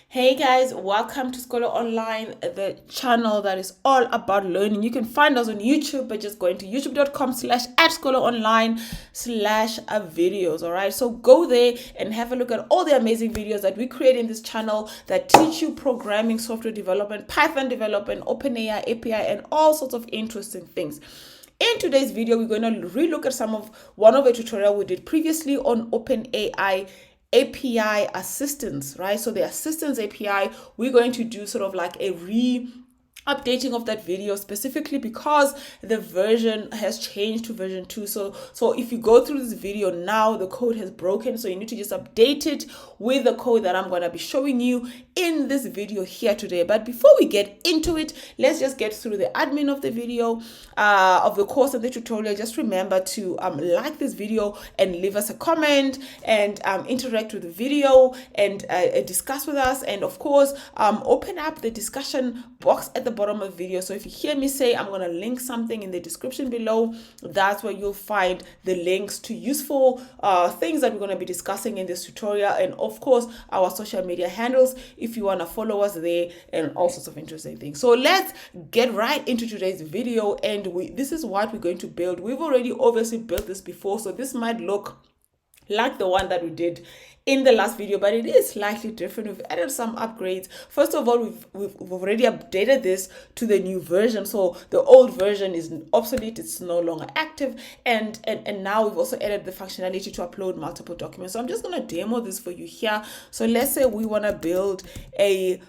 Hey guys, welcome to Scholar Online, the channel that is all about learning. You can find us on YouTube by just going to youtube.com/@scholaronline/videos. All right, so go there and have a look at all the amazing videos that we create in this channel that teach you programming, software development, Python development, OpenAI API, and all sorts of interesting things. In today's video, we're going to relook at one of the tutorial we did previously on OpenAI API assistants, right? So the assistants API, we're going to do sort of like a updating of that video specifically because the version has changed to version 2. So if you go through this video now, the code has broken, so you need to just update it with the code that I'm going to be showing you in this video here today. But before we get into it, let's just get through the admin of the video, of the course and the tutorial. Just remember to like this video and leave us a comment and interact with the video and discuss with us, and of course open up the discussion box at the bottom of the video. So if you hear me say I'm going to link something in the description below, that's where you'll find the links to useful things that we're going to be discussing in this tutorial, and of course our social media handles if you want to follow us there, and all sorts of interesting things. So let's get right into today's video, and this is what we're going to build. We've already obviously built this before, so this might look like the one that we did in the last video, but it is slightly different. We've added some upgrades. First of all, we've already updated this to the new version. So the old version is obsolete, it's no longer active, and now we've also added the functionality to upload multiple documents. So I'm just going to demo this for you here. So let's say we want to build an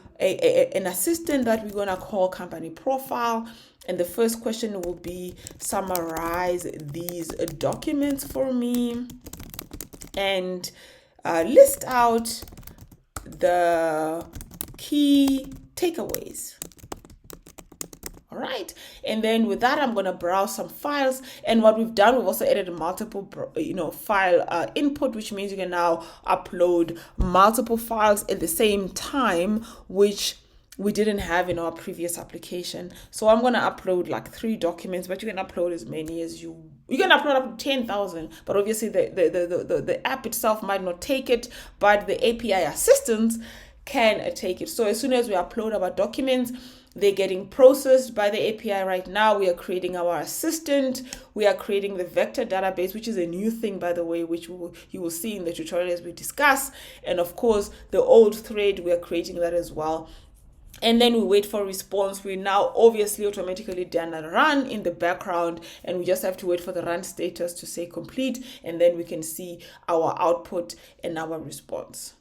assistant that we're going to call company profile. And the first question will be, summarize these documents for me and list out the key takeaways. All right, and then with that, I'm going to browse some files. And what we've done, we've also added a multiple file input, which means you can now upload multiple files at the same time, which we didn't have in our previous application. So I'm going to upload like 3 documents, but you can upload as many as you can upload up to 10,000, but obviously the app itself might not take it, but the API assistants can take it. So as soon as we upload our documents, they're getting processed by the API. Right now, we are creating our assistant. We are creating the vector database, which is a new thing, by the way, which you will see in the tutorial as we discuss. And of course, the old thread, we are creating that as well. And then we wait for response. We now obviously automatically done a run in the background, and we just have to wait for the run status to say complete, and then we can see our output and our response.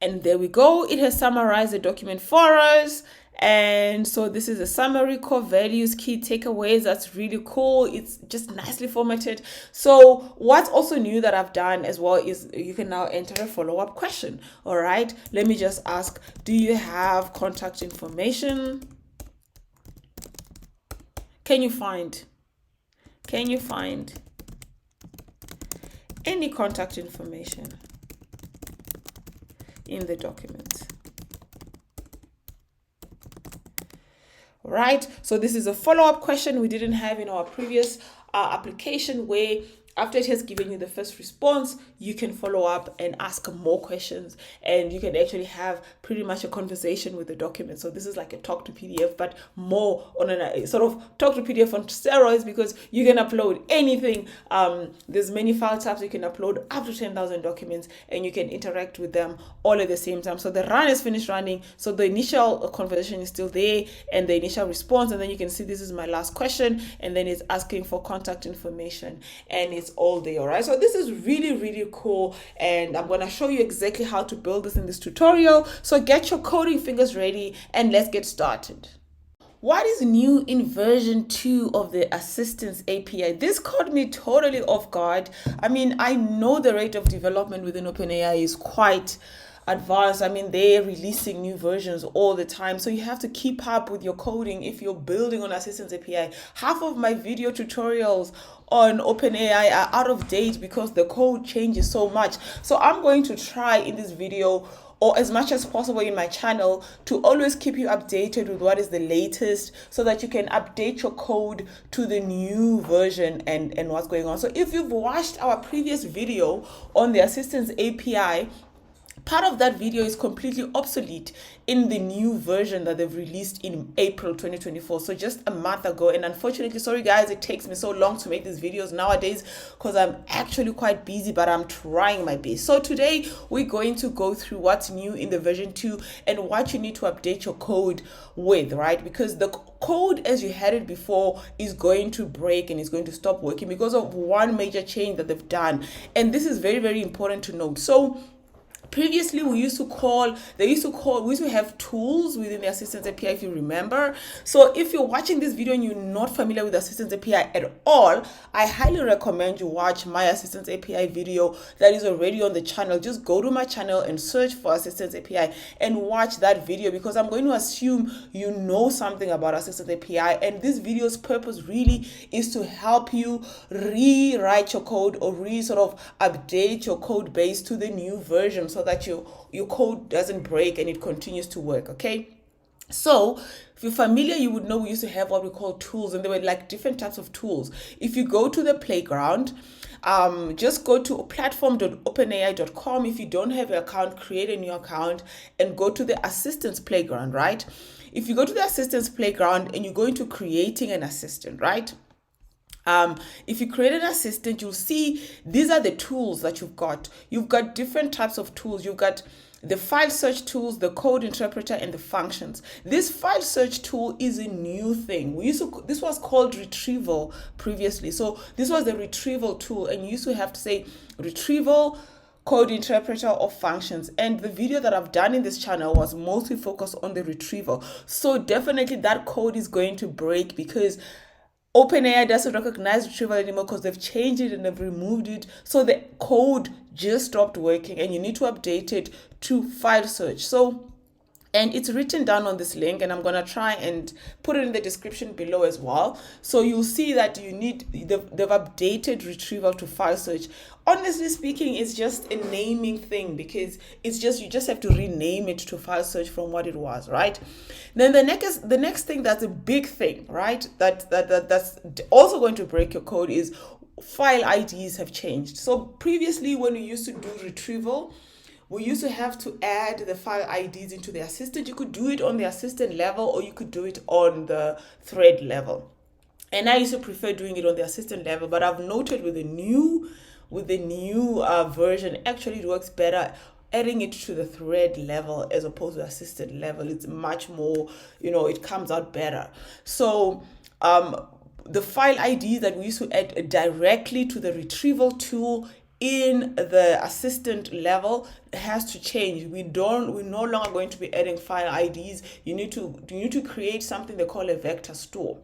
And there we go. It has summarized the document for us. And so this is a summary, core values, key takeaways. That's really cool. It's just nicely formatted. So what's also new that I've done as well is you can now enter a follow-up question. All right, let me just ask, do you have contact information? Can you find any contact information in the document? Right, so this is a follow-up question we didn't have in our previous application, where after it has given you the first response, you can follow up and ask more questions, and you can actually have pretty much a conversation with the document. So this is like a talk to PDF, but more on a sort of talk to PDF on steroids, because you can upload anything. There's many file types. You can upload up to 10,000 documents, and you can interact with them all at the same time. So the run is finished running. So the initial conversation is still there, and the initial response, and then you can see this is my last question, and then it's asking for contact information, and it's all day. All right, so this is really cool, and I'm going to show you exactly how to build this in this tutorial. So get your coding fingers ready, and let's get started. What is new in version 2 of the Assistants API? This caught me totally off guard. I mean, I know the rate of development within OpenAI is quite advanced. I mean, they're releasing new versions all the time, so you have to keep up with your coding if you're building on Assistants API. Half of my video tutorials on OpenAI are out of date because the code changes so much. So I'm going to try in this video, or as much as possible in my channel, to always keep you updated with what is the latest, so that you can update your code to the new version and what's going on. So if you've watched our previous video on the Assistants API, part of that video is completely obsolete in the new version that they've released in April 2024. So just a month ago. And unfortunately, sorry guys, it takes me so long to make these videos nowadays because I'm actually quite busy, but I'm trying my best. So today we're going to go through what's new in the version 2 and what you need to update your code with, right? Because the code as you had it before is going to break and it's going to stop working because of one major change that they've done. And this is very, very important to note. So previously, we used to have tools within the Assistants API, if you remember. So if you're watching this video and you're not familiar with Assistants API at all, I highly recommend you watch my Assistants API video that is already on the channel. Just go to my channel and search for Assistants API and watch that video, because I'm going to assume you know something about Assistants API. And this video's purpose really is to help you rewrite your code or sort of update your code base to the new version, so that your code doesn't break and it continues to work. Okay, so if you're familiar, you would know we used to have what we call tools, and there were like different types of tools. If you go to the playground, just go to platform.openai.com. If you don't have an account, create a new account and go to the Assistants Playground, right? If you go to the Assistants Playground and you go into creating an assistant, right? If you create an assistant, you'll see these are the tools that you've got. You've got different types of tools. You've got the file search tools, the code interpreter, and the functions. This file search tool is a new thing. This was called retrieval previously. So this was the retrieval tool, and you used to have to say retrieval, code interpreter, or functions. And the video that I've done in this channel was mostly focused on the retrieval. So definitely that code is going to break because OpenAI doesn't recognize retrieval anymore because they've changed it and they've removed it. So the code just stopped working and you need to update it to file search. So, and it's written down on this link, and I'm going to try and put it in the description below as well. So you'll see that they've updated retrieval to file search. Honestly speaking, it's just a naming thing, because you just have to rename it to file search from what it was, right? Then the next thing that's a big thing, right? That's also going to break your code is file IDs have changed. So previously, when we used to do retrieval, we used to have to add the file IDs into the assistant. You could do it on the assistant level or you could do it on the thread level. And I used to prefer doing it on the assistant level, but I've noted with the new version, actually it works better adding it to the thread level as opposed to assistant level. It's much more, it comes out better. So the file IDs that we used to add directly to the retrieval tool in the assistant level has to change. We're no longer going to be adding file IDs. You need to create something they call a vector store.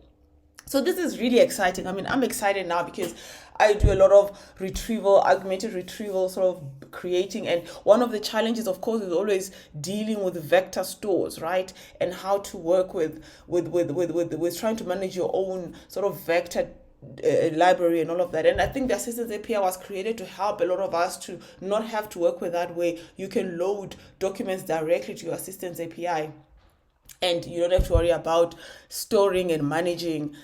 So this is really exciting. I mean, I'm excited now because I do a lot of retrieval, augmented retrieval, sort of creating. And one of the challenges, of course, is always dealing with vector stores, right? And how to work with trying to manage your own sort of vector library and all of that. And I think the Assistants API was created to help a lot of us to not have to work with that way. You can load documents directly to your Assistants API and you don't have to worry about storing and managing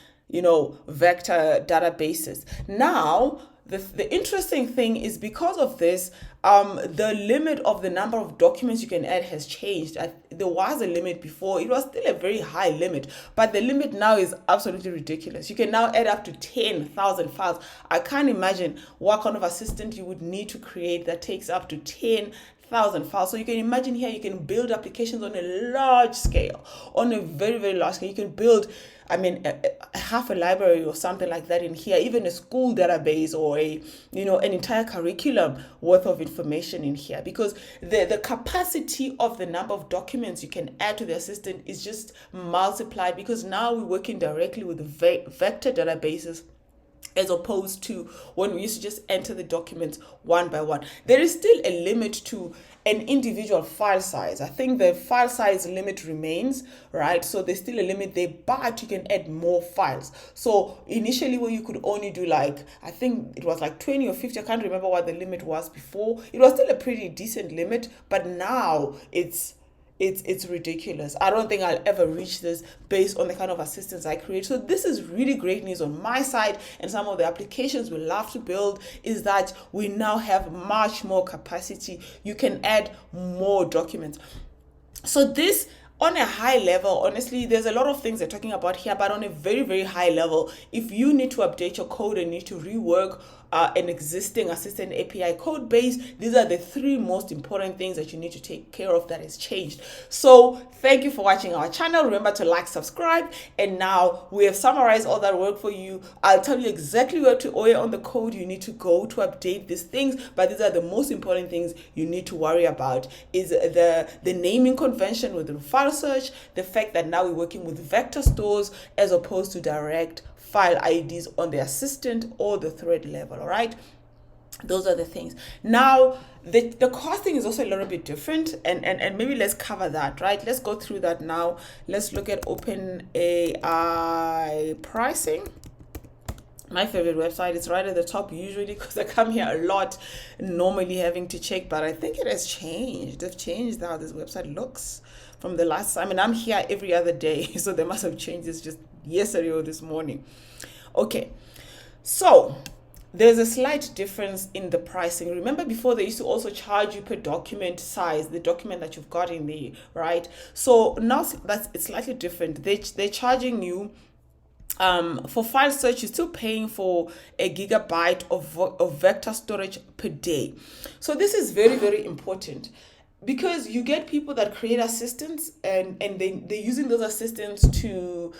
vector databases. Now the interesting thing is, because of this, the limit of the number of documents you can add has changed. There was a limit before. It was still a very high limit, but the limit now is absolutely ridiculous. You can now add up to 10,000 files. I can't imagine what kind of assistant you would need to create that takes up to 10,000 files. So you can imagine here, you can build applications on a large scale, on a very, very large scale. You can build, half a library or something like that in here, even a school database or an entire curriculum worth of information in here, because the capacity of the number of documents you can add to the assistant is just multiplied, because now we're working directly with vector databases as opposed to when we used to just enter the documents one by one. There is still a limit to an individual file size. I think the file size limit remains, right? So there's still a limit there, but you can add more files. So initially, where you could only do I think it was 20 or 50, I can't remember what the limit was before. It was still a pretty decent limit, but now it's it's ridiculous. I don't think I'll ever reach this based on the kind of assistance I create. So this is really great news on my side, and some of the applications we love to build is that we now have much more capacity. You can add more documents. So this, on a high level, honestly, there's a lot of things they're talking about here, but on a very, very high level, if you need to update your code and need to rework an existing Assistant API code base, these are the three most important things that you need to take care of that has changed. So thank you for watching our channel. Remember to like, subscribe, and now we have summarized all that work for you. I'll tell you exactly where on the code you need to go to update these things, but these are the most important things you need to worry about. Is the naming convention with the file search, the fact that now we're working with vector stores as opposed to direct file IDs on the assistant or the thread level. All right, those are the things. Now the costing is also a little bit different, and maybe let's cover that. Right, let's go through that now. Let's look at OpenAI pricing. My favorite website. It's right at the top usually because I come here a lot, normally having to check, but I think it has changed. They've changed how this website looks from the last time. I mean, I'm here every other day, so they must have changed this just yesterday or this morning. Okay, so there's a slight difference in the pricing. Remember before they used to also charge you per document size, the document that you've got in there, right? So now it's slightly different. They're charging you for file search. You're still paying for a gigabyte of vector storage per day. So this is very, very important, because you get people that create assistants and they're using those assistants to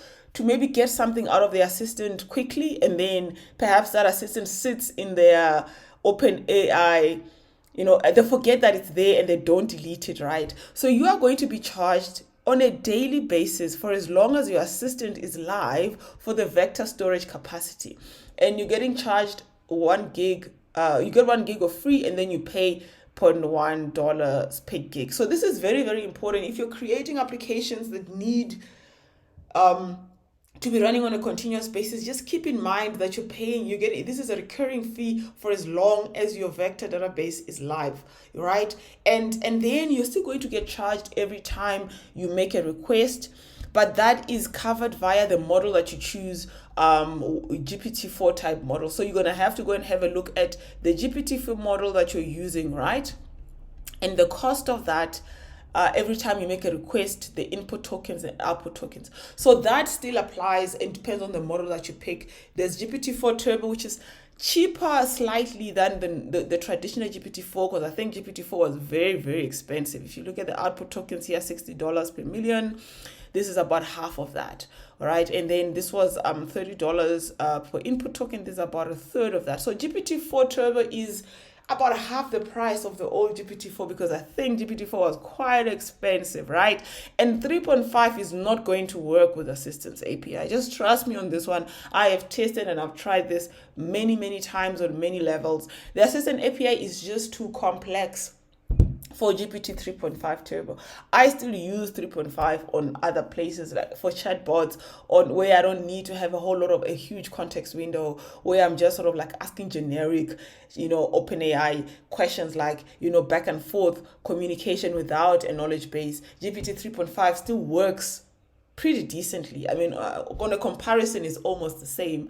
maybe get something out of the assistant quickly, and then perhaps that assistant sits in their OpenAI, they forget that it's there and they don't delete it, right? So you are going to be charged on a daily basis for as long as your assistant is live for the vector storage capacity, and you're getting charged 1 gig. You get 1 gig of free, and then you pay $0.1 per gig. So this is very, very important. If you're creating applications that need to be running on a continuous basis, just keep in mind that this is a recurring fee for as long as your vector database is live, right? And then you're still going to get charged every time you make a request, but that is covered via the model that you choose, GPT-4 type model. So you're going to have to go and have a look at the GPT-4 model that you're using, right? And the cost of that, every time you make a request, the input tokens and output tokens. So that still applies and depends on the model that you pick. There's GPT-4 Turbo, which is cheaper slightly than the traditional GPT-4, because I think GPT-4 was very, very expensive. If you look at the output tokens here, $60 per million. This is about half of that, all right? And then this was $30 per input token. This is about a third of that. So GPT-4 Turbo is about half the price of the old GPT-4, because I think GPT-4 was quite expensive, right? And 3.5 is not going to work with Assistants API. Just trust me on this one. I have tested and I've tried this many, many times on many levels. The Assistant API is just too complex for GPT 3.5 Turbo. I still use 3.5 on other places, like for chatbots, on where I don't need to have a huge context window, where I'm just sort of like asking generic, OpenAI questions, like, back and forth communication without a knowledge base. GPT 3.5 still works pretty decently. I mean, on a comparison, is almost the same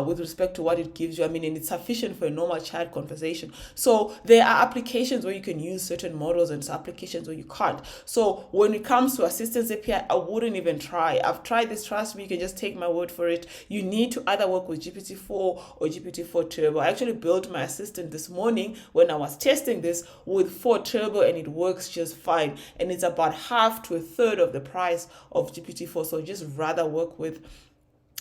with respect to what it gives you. I mean, and it's sufficient for a normal chat conversation. So there are applications where you can use certain models and some applications where you can't. So when it comes to Assistants API, I wouldn't even try. I've tried this, trust me, you can just take my word for it. You need to either work with GPT-4 or GPT-4 Turbo. I actually built my assistant this morning when I was testing this with 4 Turbo, and it works just fine. And it's about half to a third of the price of GPT-4. So just rather work with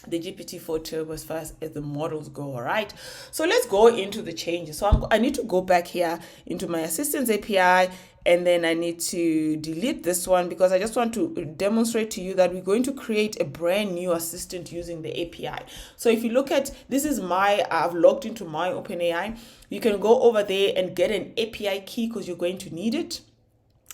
the GPT-4 Turbo as far as the models go. All right, so let's go into the changes. So I need to go back here into my Assistants API, and then I need to delete this one because I just want to demonstrate to you that we're going to create a brand new assistant using the API. So if you look at this, I've logged into my OpenAI. You can go over there and get an API key because you're going to need it.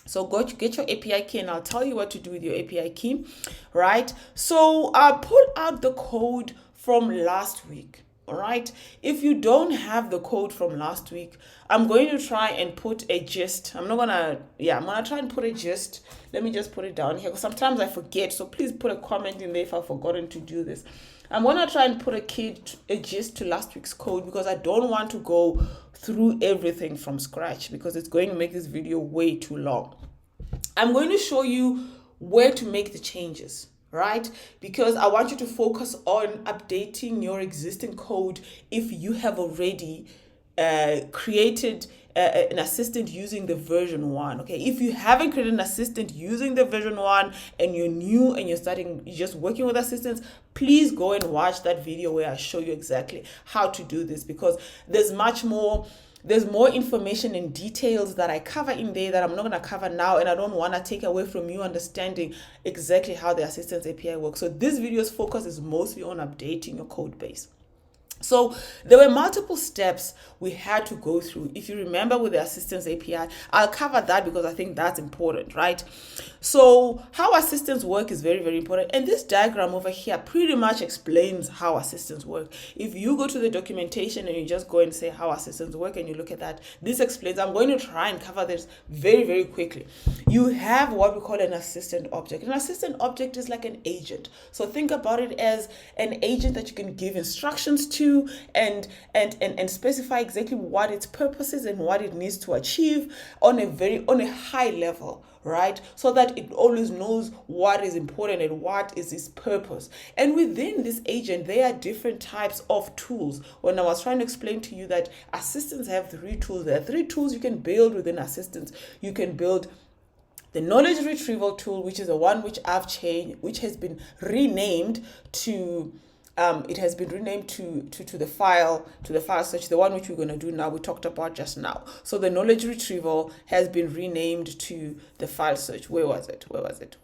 So go to get your API key, and I'll tell you what to do with your API key, right? So pull out the code from last week. All right. If you don't have the code from last week, I'm going to try and put a gist. I'm going to try and put a gist. Let me just put it down here because sometimes I forget. So please put a comment in there if I've forgotten to do this. I'm going to try and put a gist to last week's code because I don't want to go through everything from scratch because it's going to make this video way too long. I'm going to show you where to make the changes, right? Because I want you to focus on updating your existing code if you have already created an assistant using the version 1. Okay, if you haven't created an assistant using the version 1 and you're new and you're just working with assistants, please go and watch that video where I show you exactly how to do this, because there's more information and details that I cover in there that I'm not going to cover now, and I don't want to take away from you understanding exactly how the Assistants API works. So this video's focus is mostly on updating your code base. So there were multiple steps we had to go through. If you remember with the Assistants API, I'll cover that because I think that's important, right? So how assistants work is very, very important. And this diagram over here pretty much explains how assistants work. If you go to the documentation and you just go and say how assistants work and you look at that, this explains. I'm going to try and cover this very, very quickly. You have what we call an assistant object. An assistant object is like an agent. So think about it as an agent that you can give instructions to and specify exactly what its purpose is and what it needs to achieve on a high level, right? So that it always knows what is important and what is its purpose. And within this agent, there are different types of tools. When I was trying to explain to you that assistants have 3 tools, there are 3 tools you can build within assistants. You can build the knowledge retrieval tool, which is the one which I've changed, which has been renamed to to the file search, the one which we're going to do now, we talked about just now. So the knowledge retrieval has been renamed to the file search. Where was it?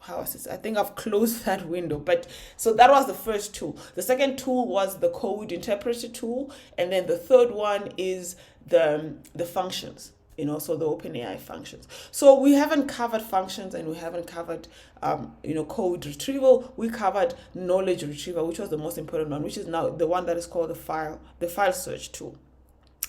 How was it? I think I've closed that window. But so that was the first tool. The second tool was the code interpreter tool. And then the third one is the functions. So the OpenAI functions. So we haven't covered functions and we haven't covered, code retrieval. We covered knowledge retrieval, which was the most important one, which is now the one that is called the file search tool.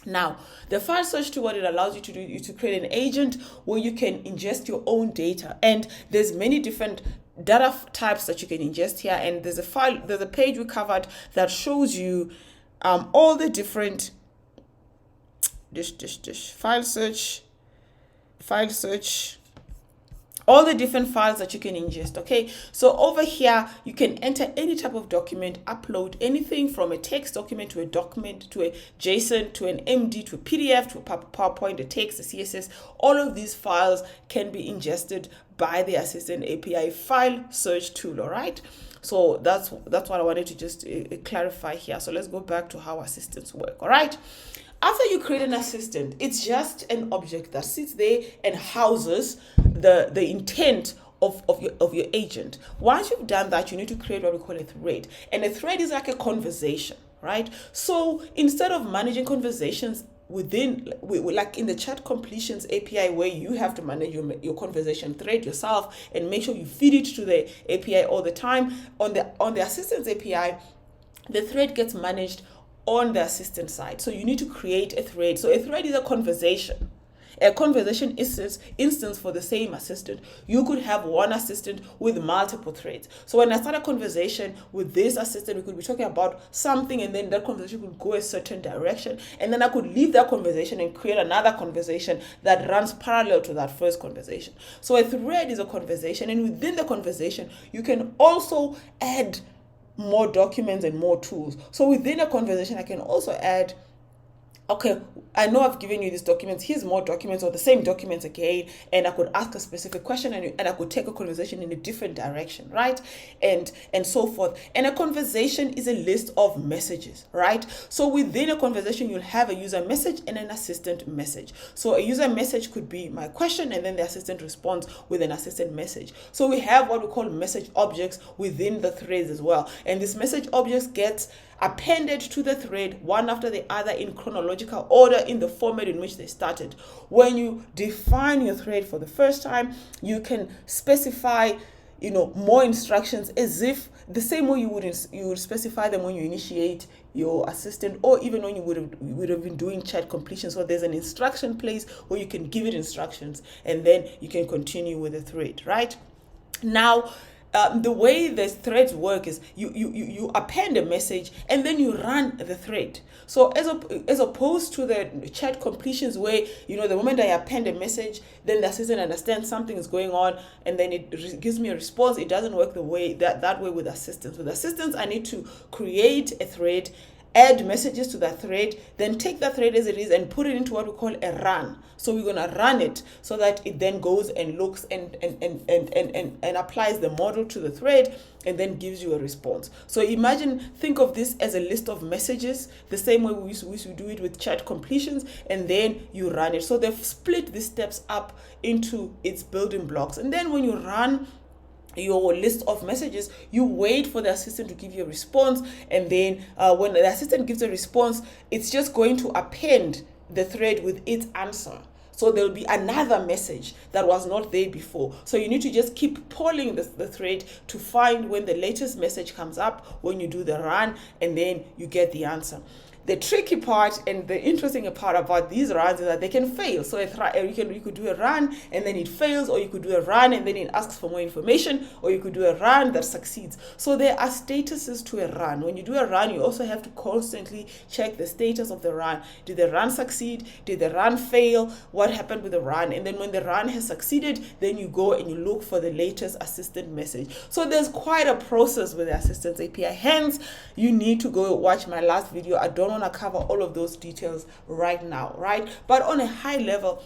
Now, the file search tool, what it allows you to do is to create an agent where you can ingest your own data. And there's many different data types that you can ingest here. And there's a page we covered that shows you all the different file search, all the different files that you can ingest. Okay, so over here you can enter any type of document, upload anything from a text document to a document to a JSON to an MD to a PDF to a PowerPoint, a text, a CSS. All of these files can be ingested by the Assistant API file search tool. All right, so that's what I wanted to just clarify here. So let's go back to how assistants work. All right. After you create an assistant, it's just an object that sits there and houses the intent of your agent. Once you've done that, you need to create what we call a thread. And a thread is like a conversation, right? So instead of managing conversations like in the chat completions API, where you have to manage your conversation thread yourself and make sure you feed it to the API all the time, on the Assistants API, the thread gets managed on the assistant side. So you need to create a thread. So a thread is a conversation instance for the same assistant. You could have one assistant with multiple threads. So when I start a conversation with this assistant, we could be talking about something, and then that conversation could go a certain direction, and then I could leave that conversation and create another conversation that runs parallel to that first conversation. So a thread is a conversation, and within the conversation you can also add more documents and more tools. So within a conversation, I can also add, okay, I know I've given you these documents, here's more documents or the same documents again, and I could ask a specific question and I could take a conversation in a different direction, right? And so forth. And a conversation is a list of messages, right? So within a conversation, you'll have a user message and an assistant message. So a user message could be my question, and then the assistant responds with an assistant message. So we have what we call message objects within the threads as well. And this message objects gets appended to the thread one after the other in chronological order in the format in which they started. When you define your thread for the first time, you can specify more instructions, as if the same way you would specify them when you initiate your assistant, or even when you would have been doing chat completion. So there's an instruction place where you can give it instructions, and then you can continue with the thread, right? Now, the way the threads work is you append a message and then you run the thread. So as opposed to the chat completions where, the moment I append a message, then the assistant understands something is going on and then it gives me a response. It doesn't work that way with assistants. With assistants, I need to create a thread, add messages to that thread, then take that thread as it is and put it into what we call a run. So we're going to run it so that it then goes and looks and applies the model to the thread and then gives you a response. So think of this as a list of messages, the same way we used to do it with chat completions, and then you run it. So they've split these steps up into its building blocks. And then when you run your list of messages, you wait for the assistant to give you a response, and then when the assistant gives a response, it's just going to append the thread with its answer. So there'll be another message that was not there before. So you need to just keep polling the thread to find when the latest message comes up when you do the run, and then you get the answer. The tricky part and the interesting part about these runs is that they can fail. So you could do a run and then it fails, or you could do a run and then it asks for more information, or you could do a run that succeeds. So there are statuses to a run. When you do a run, you also have to constantly check the status of the run. Did the run succeed? Did the run fail? What happened with the run? And then when the run has succeeded, then you go and you look for the latest assistant message. So there's quite a process with the Assistants API. Hence, you need to go watch my last video. I don't want to cover all of those details right now, right? But on a high level,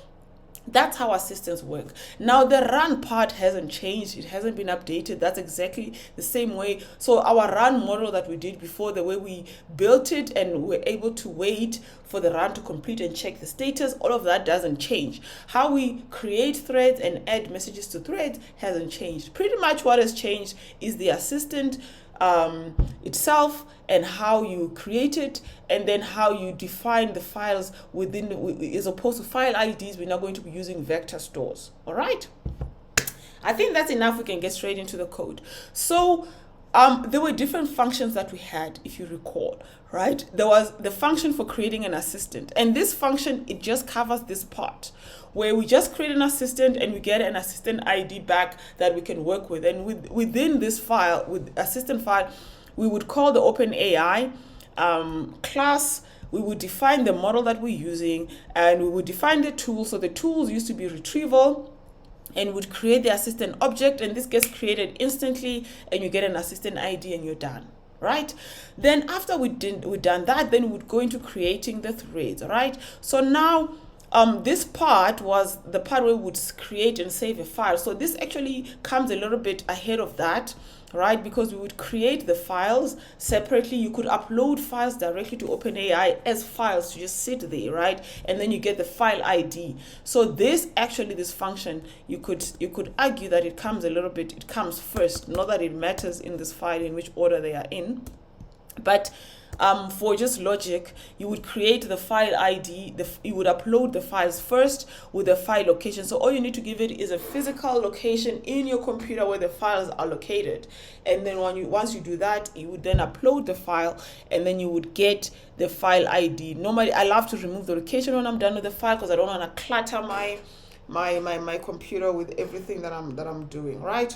that's how assistants work. Now, the run part hasn't changed. It hasn't been updated. That's exactly the same way. So our run model that we did before, the way we built it and we're able to wait for the run to complete and check the status, all of that doesn't change. How we create threads and add messages to threads hasn't changed. Pretty much what has changed is the assistant itself, and how you create it, and then how you define the files within, as opposed to file IDs, we're now going to be using vector stores. All right. I think that's enough. We can get straight into the code. So there were different functions that we had, if you recall, right? There was the function for creating an assistant, and this function, it just covers this part where we just create an assistant and we get an assistant ID back that we can work with. And within this file, with assistant file, we would call the OpenAI class. We would define the model that we're using, and we would define the tools. So the tools used to be retrieval, and would create the assistant object, and this gets created instantly, and you get an assistant ID and you're done, right? Then after we've done that, then we would go into creating the threads, all right? So now this part was the part where we would create and save a file. So this actually comes a little bit ahead of that, right? Because we would create the files separately. You could upload files directly to OpenAI as files to just sit there, right? And then you get the file ID. So this function, you could argue that it comes first. Not that it matters in this file in which order they are in, but for just logic, you would create the file ID, you would upload the files first with the file location. So all you need to give it is a physical location in your computer where the files are located. And then once you do that, you would then upload the file, and then you would get the file ID. Normally, I love to remove the location when I'm done with the file because I don't want to clutter my computer with everything that I'm doing, right?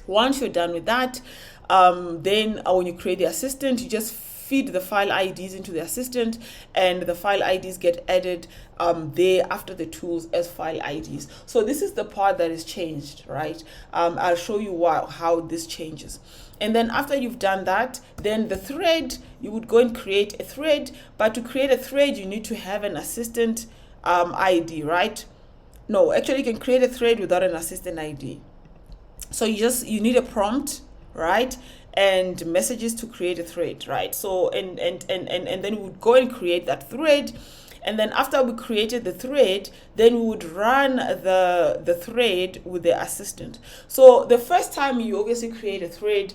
Once you're done with that, then when you create the assistant, you just feed the file IDs into the assistant, and the file IDs get added there after the tools as file IDs. So this is the part that is changed, right? I'll show you how this changes. And then after you've done that, then the thread, you would go and create a thread. But to create a thread, you need to have an assistant ID, right? No, actually you can create a thread without an assistant ID. So you need a prompt, right? And messages to create a thread, right? So and then we would go and create that thread, and then after we created the thread, then we would run the thread with the assistant. So the first time you obviously create a thread,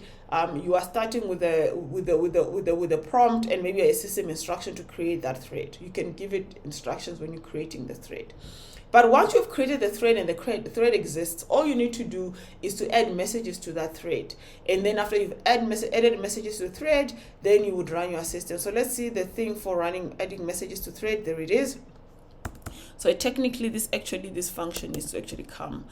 you are starting with a prompt and maybe a system instruction to create that thread. You can give it instructions when you're creating the thread. But once you've created the thread and the thread exists, all you need to do is to add messages to that thread. And then after you've added messages to the thread, then you would run your assistant. So let's see the thing for adding messages to thread. There it is. So technically this function needs to actually come.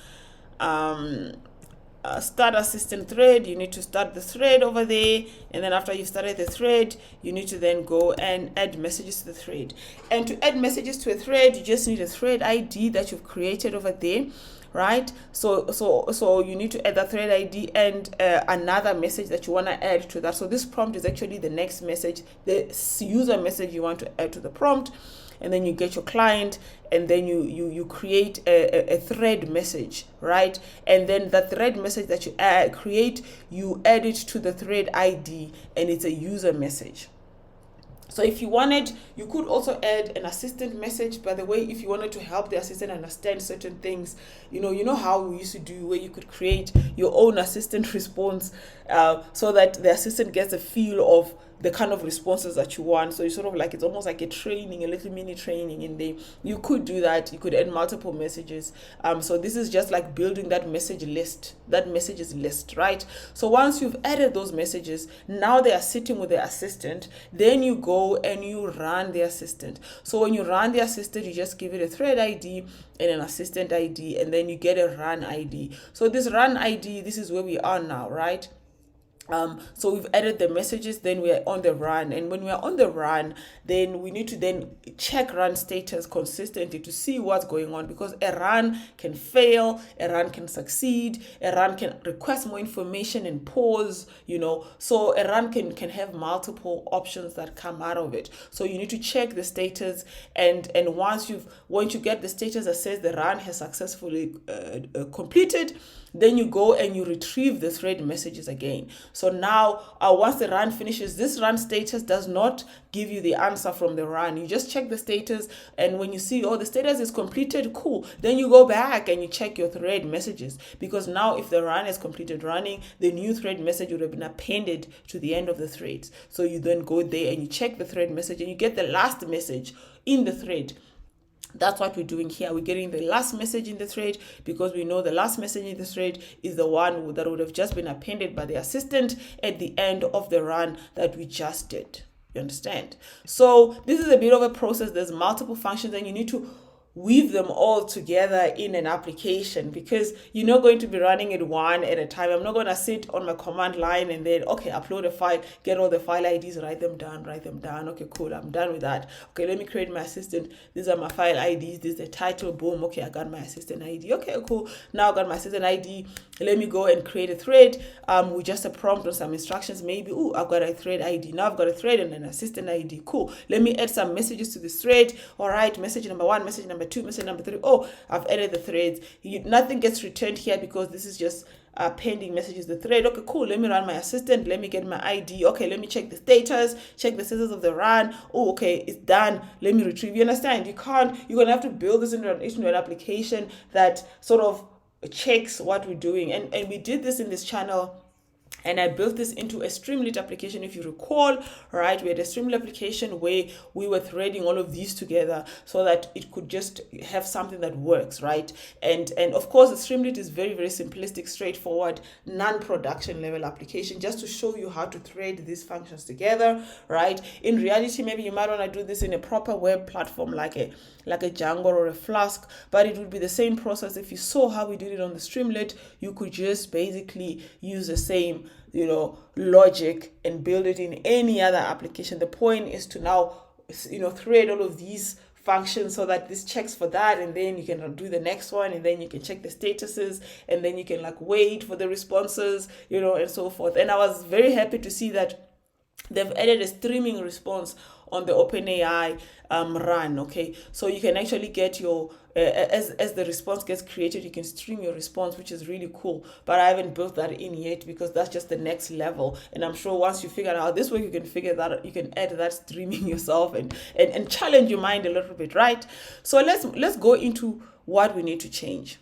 Start assistant thread, you need to start the thread over there, and then after you've started the thread, you need to then go and add messages to the thread. And to add messages to a thread, you just need a thread ID that you've created over there, right? So you need to add that thread ID and another message that you want to add to that. So this prompt is actually the next message, the user message you want to add to the prompt. And then you get your client, and then you create a thread message, right? And then the thread message that you create, you add it to the thread ID, and it's a user message. So if you wanted, you could also add an assistant message. By the way, if you wanted to help the assistant understand certain things, you know how we used to do, where you could create your own assistant response, so that the assistant gets a feel of the kind of responses that you want. So you sort of like, it's almost like a training, a little mini training in there. You could do that. You could add multiple messages. So this is just like building that messages list, right? So once you've added those messages, now they are sitting with the assistant. Then you go and you run the assistant. So when you run the assistant, you just give it a thread ID and an assistant ID, and then you get a run ID. So this run ID, this is where we are now, right? So we've added the messages, then we are on the run. And when we are on the run, then we need to then check run status consistently to see what's going on, because a run can fail, a run can succeed, a run can request more information and pause, so a run can have multiple options that come out of it. So you need to check the status, and once you get the status that says the run has successfully completed, then you go and you retrieve the thread messages again. So now once the run finishes, this run status does not give you the answer from the run. You just check the status, and when you see, the status is completed, cool, then you go back and you check your thread messages, because now if the run is completed running, the new thread message would have been appended to the end of the threads. So you then go there and you check the thread message, and you get the last message in the thread. That's what we're doing here. We're getting the last message in the thread, because we know the last message in the thread is the one that would have just been appended by the assistant at the end of the run that we just did. You understand? So this is a bit of a process. There's multiple functions, and you need to weave them all together in an application, because you're not going to be running it one at a time. I'm not going to sit on my command line and then, okay, upload a file, get all the file IDs, write them down. Okay, cool, I'm done with that. Okay, let me create my assistant. These are my file IDs. This is the title. Boom. Okay, I got my assistant ID. Okay, cool. Now I got my assistant ID. Let me go and create a thread with just a prompt or some instructions. Maybe, I've got a thread ID. Now I've got a thread and an assistant ID. Cool. Let me add some messages to this thread. All right, message number 1, message number 2, message number 3. I've added the threads. Nothing gets returned here, because this is just pending messages, the thread. Okay, cool. Let me run my assistant. Let me get my ID. Okay, let me check the status of the run. Okay, it's done. Let me retrieve. You understand? You're going to have to build this into an application that sort of checks what we're doing. And we did this in this channel. And I built this into a Streamlit application. If you recall, right, we had a Streamlit application where we were threading all of these together so that it could just have something that works, right? And of course, the Streamlit is very, very simplistic, straightforward, non-production level application, just to show you how to thread these functions together, right? In reality, maybe you might want to do this in a proper web platform like a Django or a Flask, but it would be the same process. If you saw how we did it on the Streamlit, you could just basically use the same logic and build it in any other application. The point is to now thread all of these functions so that this checks for that, and then you can do the next one, and then you can check the statuses, and then you can wait for the responses, and so forth. And I was very happy to see that they've added a streaming response on the OpenAI run. Okay, so you can actually get your as the response gets created, you can stream your response, which is really cool. But I haven't built that in yet, because that's just the next level. And I'm sure once you figure out this way, you can figure that you can add that streaming yourself and challenge your mind a little bit, right? So let's go into what we need to change.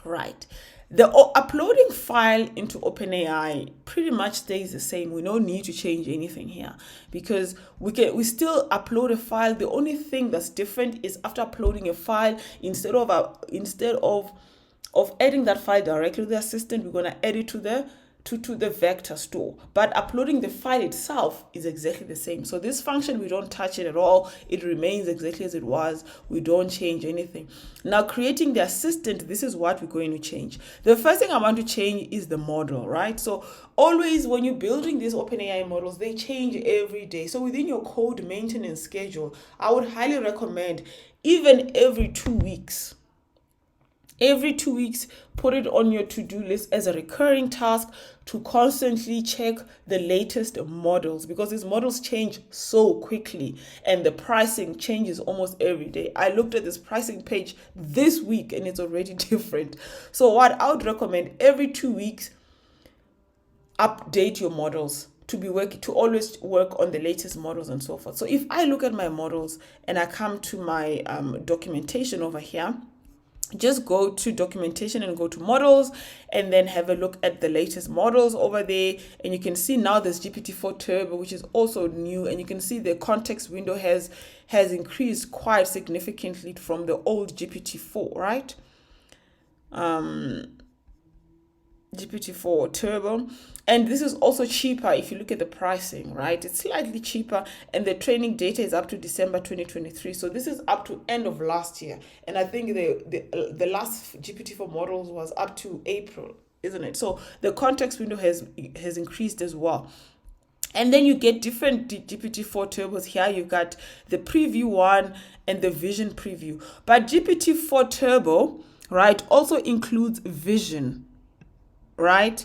Right. The uploading file into OpenAI pretty much stays the same. We don't need to change anything here because we still upload a file. The only thing that's different is after uploading a file, instead of adding that file directly to the assistant, we're gonna add it to the vector store. But uploading the file itself is exactly the same. So this function, we don't touch it at all. It remains exactly as it was. We don't change anything. Now creating the assistant, this is what we're going to change. The first thing I want to change is the model, right? So always when you're building these OpenAI models, they change every day. So within your code maintenance schedule, I would highly recommend even every 2 weeks. Every 2 weeks, put it on your to-do list as a recurring task to constantly check the latest models, because these models change so quickly and the pricing changes almost every day. I looked at this pricing page this week and it's already different. So what I would recommend, every 2 weeks, update your models to always work on the latest models and so forth. So if I look at my models and I come to my documentation over here, just go to documentation and go to models and then have a look at the latest models over there, and you can see now there's GPT-4 Turbo, which is also new, and you can see the context window has increased quite significantly from the old GPT-4, right? GPT-4 Turbo, and this is also cheaper if you look at the pricing, right? It's slightly cheaper, and the training data is up to December 2023. So this is up to end of last year, and I think the last GPT-4 models was up to April, isn't it? So the context window has increased as well. And then you get different GPT-4 turbos here. You've got the preview one and the vision preview, but GPT-4 Turbo, right, also includes vision, right?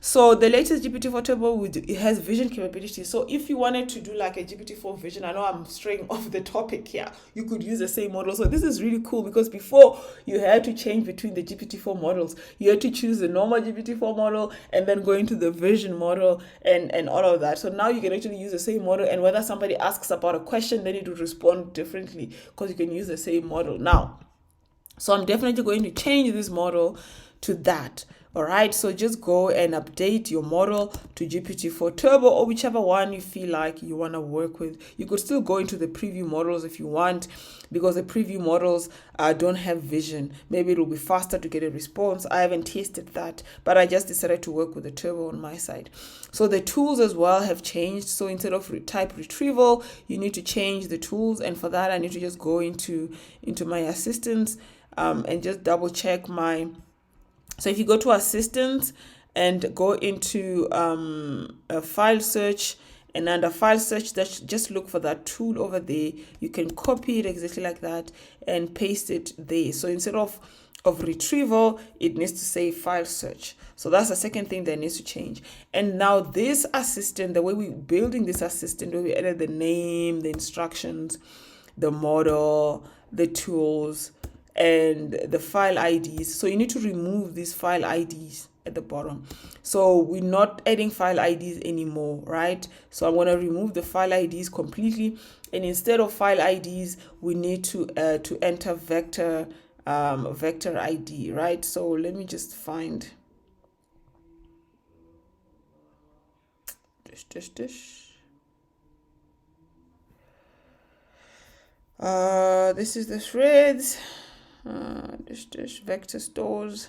So the latest GPT-4 Turbo, it has vision capability. So if you wanted to do like a GPT-4 vision, I know I'm straying off the topic here, you could use the same model. So this is really cool, because before you had to change between the GPT-4 models. You had to choose the normal GPT-4 model and then go into the vision model and all of that. So now you can actually use the same model, and whether somebody asks about a question, then it will respond differently because you can use the same model now. So I'm definitely going to change this model to that. All right, so just go and update your model to GPT-4 Turbo or whichever one you feel like you want to work with. You could still go into the preview models if you want, because the preview models don't have vision. Maybe it will be faster to get a response. I haven't tested that, but I just decided to work with the Turbo on my side. So the tools as well have changed. So instead of type retrieval, you need to change the tools, and for that I need to just go into my assistants and just double check my. So if you go to assistants and go into a file search, and under file search, just look for that tool over there. You can copy it exactly like that and paste it there. So instead of retrieval, it needs to say file search. So that's the second thing that needs to change. And now this assistant, the way we're building this assistant, where we added the name, the instructions, the model, the tools, and the file IDs. So you need to remove these file IDs at the bottom. So we're not adding file IDs anymore, right? So I'm going to remove the file IDs completely, and instead of file IDs, we need to enter vector ID, right? So let me just find this. This is the threads. This vector stores,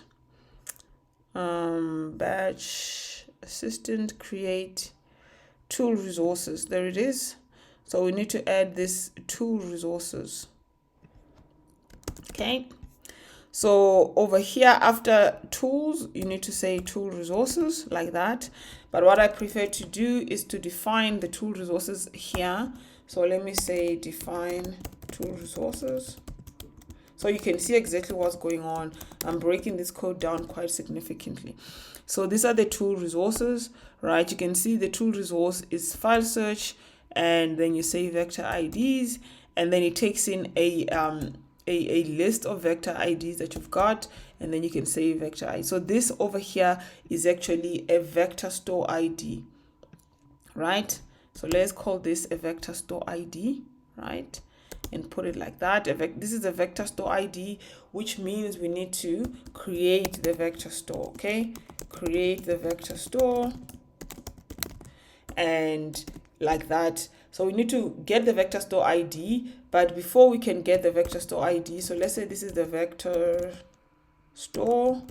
batch, assistant, create, tool resources. There it is. So we need to add this tool resources. Okay. So over here after tools, you need to say tool resources like that. But what I prefer to do is to define the tool resources here. So let me say define tool resources. So you can see exactly what's going on. I'm breaking this code down quite significantly. So these are the tool resources, right? You can see the tool resource is file search, and then you say vector IDs, and then it takes in a list of vector IDs that you've got, and then you can say vector ID. So this over here is actually a vector store ID, right? So let's call this a vector store ID, right? and put it like that. This is a vector store ID, which means we need to create the vector store. Okay, create the vector store, and like that. So we need to get the vector store ID, but before we can get the vector store ID, so let's say this is the vector store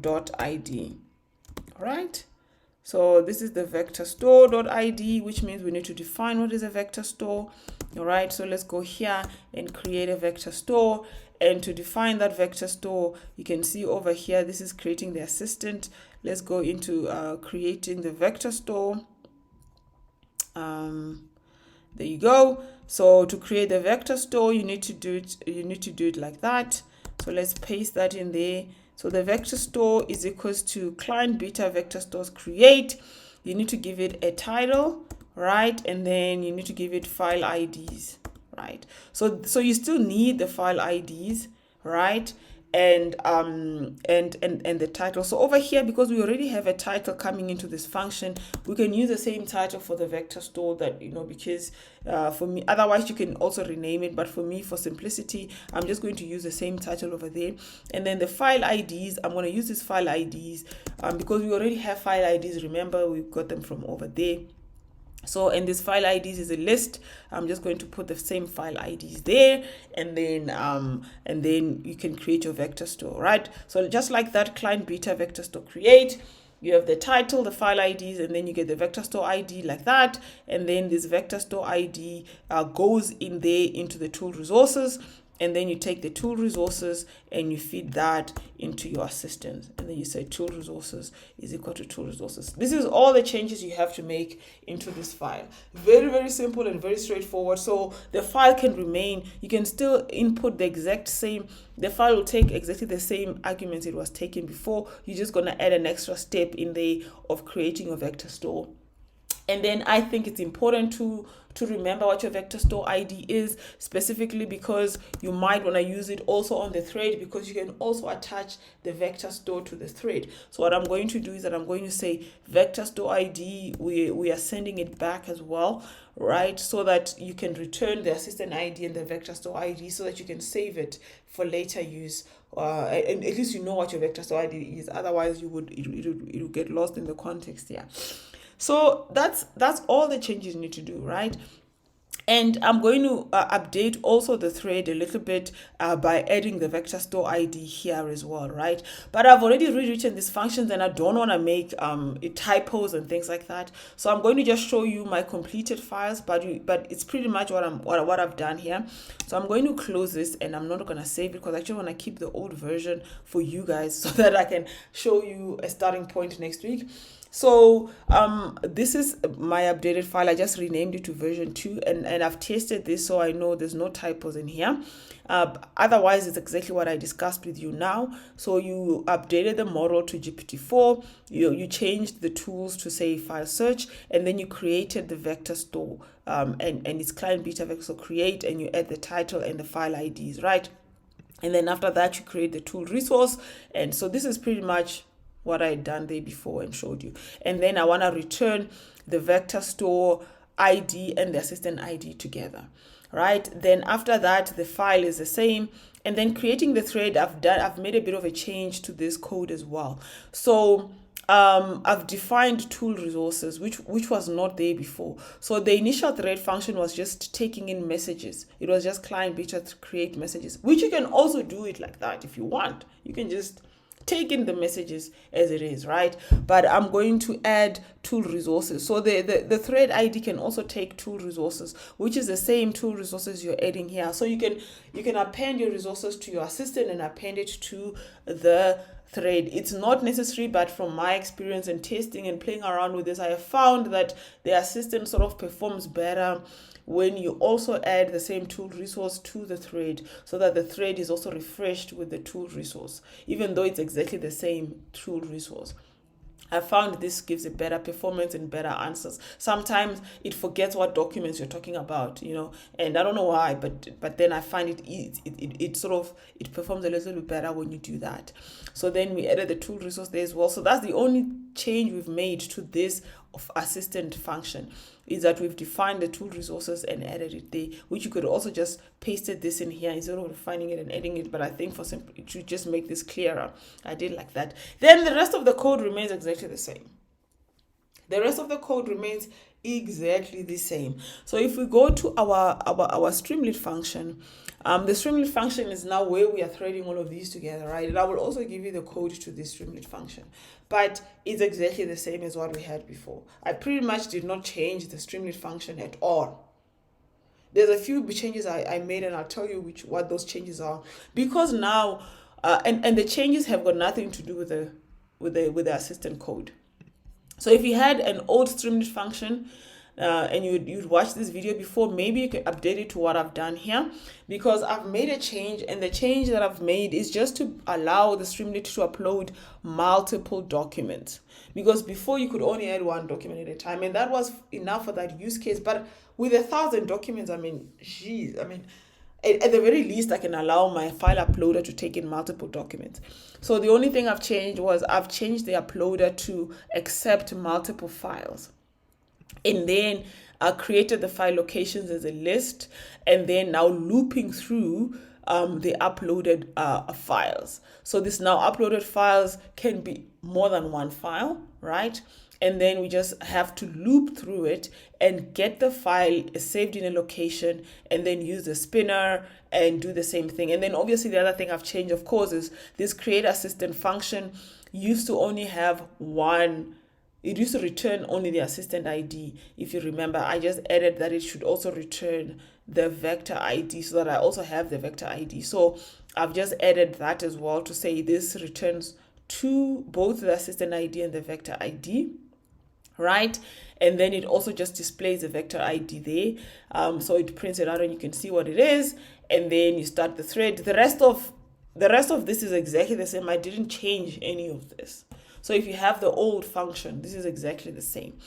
dot ID. All right, so this is the vector store dot ID, which means we need to define what is a vector store. All right, so let's go here and create a vector store. And to define that vector store, you can see over here, this is creating the assistant. Let's go into creating the vector store. There you go. So to create the vector store, you need to do it like that. So let's paste that in there. So the vector store is equals to client beta vector stores create. You need to give it a title, right? And then you need to give it file IDs, right? So you still need the file IDs, right? And the title. So over here, because we already have a title coming into this function, we can use the same title for the vector store, that, because for me, otherwise you can also rename it, but for me, for simplicity, I'm just going to use the same title over there. And then the file IDs, I'm going to use these file IDs because we already have file IDs. Remember, we got them from over there. So, and this file IDs is a list. I'm just going to put the same file IDs there, and then you can create your vector store, right? So just like that, client beta vector store create, you have the title, the file IDs, and then you get the vector store ID like that. And then this vector store ID goes in there into the tool resources. And then you take the tool resources and you feed that into your assistant. And then you say tool resources is equal to tool resources. This is all the changes you have to make into this file. Very, very simple and very straightforward. So the file can remain. You can still input the exact same. The file will take exactly the same arguments it was taken before. You're just going to add an extra step in there of creating a vector store. And then I think it's important to remember what your vector store ID is, specifically because you might want to use it also on the thread, because you can also attach the vector store to the thread. So what I'm going to do is that I'm going to say vector store ID, we are sending it back as well, right? So that you can return the assistant ID and the vector store ID so that you can save it for later use. And at least you know what your vector store ID is. Otherwise, it would get lost in the context here. So that's all the changes you need to do, right? And I'm going to update also the thread a little bit by adding the vector store ID here as well, right? But I've already rewritten these functions and I don't want to make typos and things like that. So I'm going to just show you my completed files, but it's pretty much what I've done here. So I'm going to close this and I'm not going to save it because I actually want to keep the old version for you guys so that I can show you a starting point next week. So this is my updated file. I just renamed it to version 2 and I've tested this so I know there's no typos in here. Otherwise, it's exactly what I discussed with you now. So you updated the model to GPT-4, you changed the tools to say file search, and then you created the vector store and it's client beta vector store create, and you add the title and the file IDs, right? And then after that, you create the tool resource. And so this is pretty much what I had done there before and showed you. And then I want to return the vector store ID and the assistant ID together, right? Then after that, the file is the same. And then creating the thread, I've made a bit of a change to this code as well. So I've defined tool resources, which was not there before. So the initial thread function was just taking in messages. It was just client beta to create messages, which you can also do it like that if you want. You can just take in the messages as it is, right? But I'm going to add tool resources. So the thread ID can also take tool resources, which is the same tool resources you're adding here. So you can append your resources to your assistant and append it to the thread. It's not necessary, but from my experience and testing and playing around with this, I have found that the assistant sort of performs better when you also add the same tool resource to the thread, so that the thread is also refreshed with the tool resource, even though it's exactly the same tool resource. I found this gives a better performance and better answers. Sometimes it forgets what documents you're talking about, and I don't know why, but then I find it performs a little bit better when you do that. So then we added the tool resource there as well. So that's the only change we've made to this assistant function is that we've defined the tool resources and added it there, which you could also just pasted this in here instead of defining it and adding it. But I think for simple, to just make this clearer, I did like that. Then the rest of the code remains exactly the same. The rest of the code remains exactly the same. So if we go to our Streamlit function, the Streamlit function is now where we are threading all of these together, right? And I will also give you the code to this Streamlit function, but it's exactly the same as what we had before. I pretty much did not change the Streamlit function at all. There's a few changes I made, and I'll tell you what those changes are, because now and the changes have got nothing to do with the assistant code. So if you had an old Streamlit function and you'd watched this video before, maybe you could update it to what I've done here, because I've made a change, and the change that I've made is just to allow the Streamlit to upload multiple documents, because before you could only add one document at a time, and that was enough for that use case. But with 1,000 documents, I mean, geez, I mean, at the very least, I can allow my file uploader to take in multiple documents. So the only thing I've changed was I've changed the uploader to accept multiple files. And then I created the file locations as a list, and then now looping through the uploaded files. So this now uploaded files can be more than one file, right? And then we just have to loop through it and get the file saved in a location, and then use the spinner and do the same thing. And then obviously the other thing I've changed, of course, is this create assistant function used to only have one. It used to return only the assistant ID. If you remember, I just added that it should also return the vector ID, so that I also have the vector ID. So I've just added that as well to say this returns to both the assistant ID and the vector ID. Right, and then it also just displays the vector ID there, so it prints it out and you can see what it is, and then you start the thread. The rest of this is exactly the same. I didn't change any of this. So if you have the old function, this is exactly the same.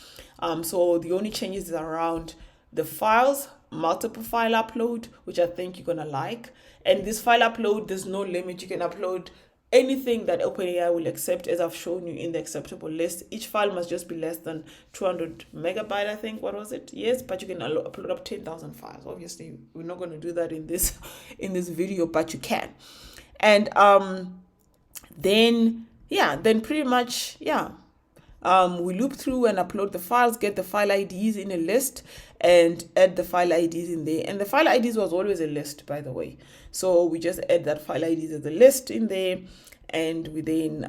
So the only changes is around the files, multiple file upload, which I think you're gonna like. And this file upload, there's no limit. You can upload anything that OpenAI will accept, as I've shown you in the acceptable list. Each file must just be less than 200 megabyte, I think. What was it? Yes, but you can upload up 10,000 files. Obviously, we're not going to do that in this video, but you can. And then pretty much, we loop through and upload the files, get the file IDs in a list, and add the file IDs in there. And the file IDs was always a list, by the way. So we just add that file IDs as a list in there, and we then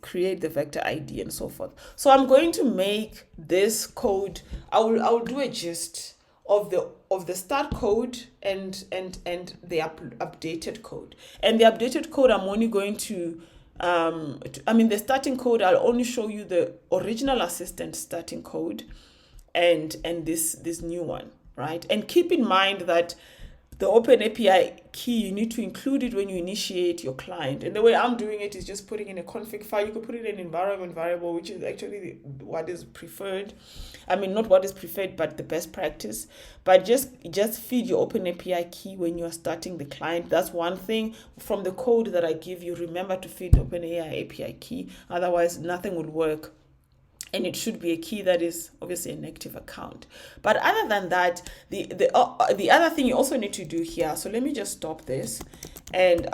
create the vector ID and so forth. So I'm going to make this code. I will do a gist of the start code and the updated code. And the updated code, I'm only going to the starting code, I'll only show you the original assistant starting code and this new one, right? And keep in mind that the OpenAPI key, you need to include it when you initiate your client. And the way I'm doing it is just putting in a config file. You could put it in an environment variable, which is actually what is preferred. I mean, not what is preferred, but the best practice. But just feed your OpenAPI key when you are starting the client. That's one thing. From the code that I give you, remember to feed the OpenAI API key. Otherwise, nothing would work. And it should be a key that is obviously an active account. But other than that, the other thing you also need to do here, so let me just stop this, and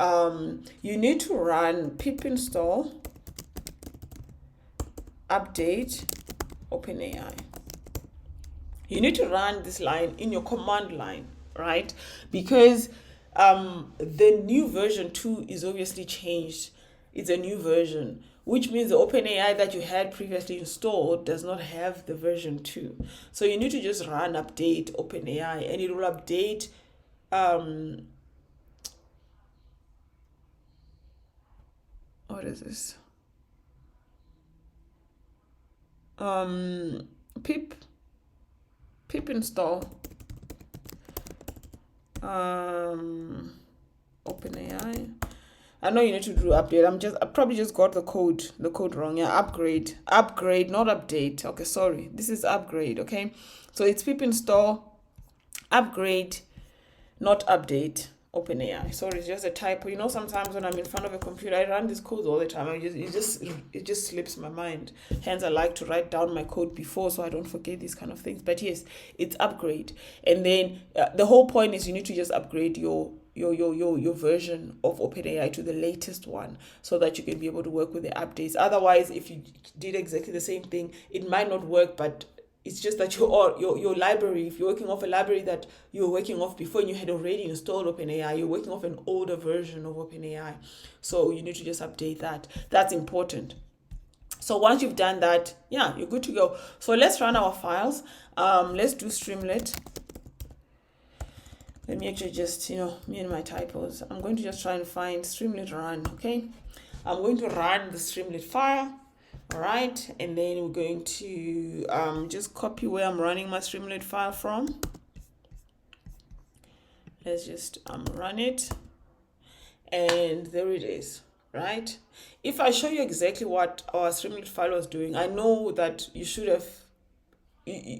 you need to run pip install update OpenAI. You need to run this line in your command line, right? Because the new version 2 is obviously changed. It's a new version, which means the OpenAI that you had previously installed does not have the version 2. So you need to just run update OpenAI, and it will update what is this? Pip install OpenAI. I know you need to do update. I probably just got the code wrong. Yeah, upgrade, not update. Okay, sorry. This is upgrade. Okay, so it's pip install upgrade, not update. OpenAI. Sorry, it's just a typo. You know, sometimes when I'm in front of a computer, I run these codes all the time. It just slips my mind. Hence, I like to write down my code before so I don't forget these kind of things. But yes, it's upgrade. And then the whole point is you need to just upgrade your version of OpenAI to the latest one so that you can be able to work with the updates. Otherwise, if you did exactly the same thing, it might not work, but it's just that your library, if you're working off a library that you were working off before and you had already installed OpenAI, you're working off an older version of OpenAI. So you need to just update that. That's important. So once you've done that, yeah, you're good to go. So let's run our files. Let's do Streamlit. Let me actually just, me and my typos. I'm going to just try and find Streamlit run, okay? I'm going to run the Streamlit file. All right, and then we're going to just copy where I'm running my Streamlit file from. Let's just run it, and there it is, right? If I show you exactly what our Streamlit file was doing, I know that you should have,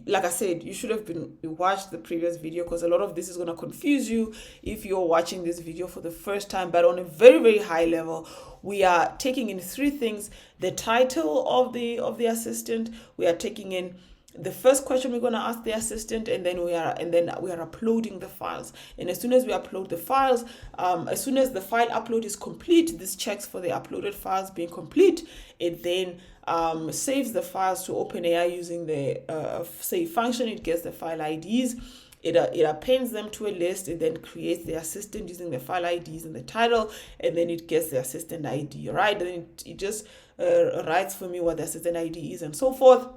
like I said, you should have watched the previous video, because a lot of this is going to confuse you if you're watching this video for the first time. But on a very, very high level, we are taking in three things: the title of the assistant, we are taking in the first question we're going to ask the assistant, and then we are uploading the files. And as soon as we upload the files, as soon as the file upload is complete, this checks for the uploaded files being complete. It then saves the files to OpenAI using the save function. It gets the file IDs. It appends them to a list. It then creates the assistant using the file IDs and the title, and then it gets the assistant ID, right? Then it just writes for me what the assistant ID is and so forth.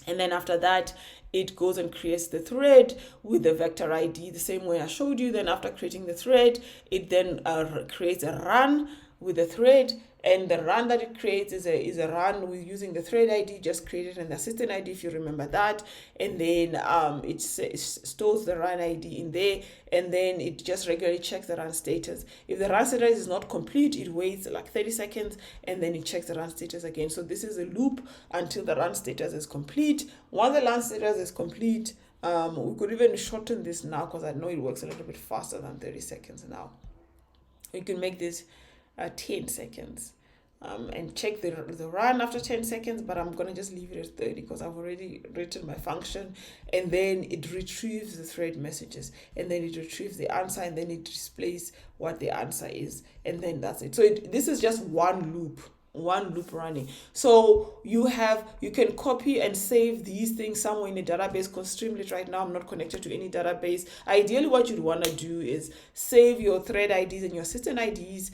And then after that, it goes and creates the thread with the vector ID the same way I showed you. Then after creating the thread, it then creates a run with the thread. And the run that it creates is a run with using the thread ID just created and the assistant ID, if you remember that. And then it stores the run ID in there, and then it just regularly checks the run status. If the run status is not complete, it waits like 30 seconds, and then it checks the run status again. So this is a loop until the run status is complete. Once the run status is complete, we could even shorten this now, because I know it works a little bit faster than 30 seconds now. We can make this 10 seconds and check the run after 10 seconds, but I'm going to just leave it at 30 because I've already written my function. And then it retrieves the thread messages, and then it retrieves the answer, and then it displays what the answer is, and then that's it. So this is just one loop running. So you can copy and save these things somewhere in a database, because Streamlit right now I'm not connected to any database. Ideally, what you'd want to do is save your thread IDs and your assistant IDs,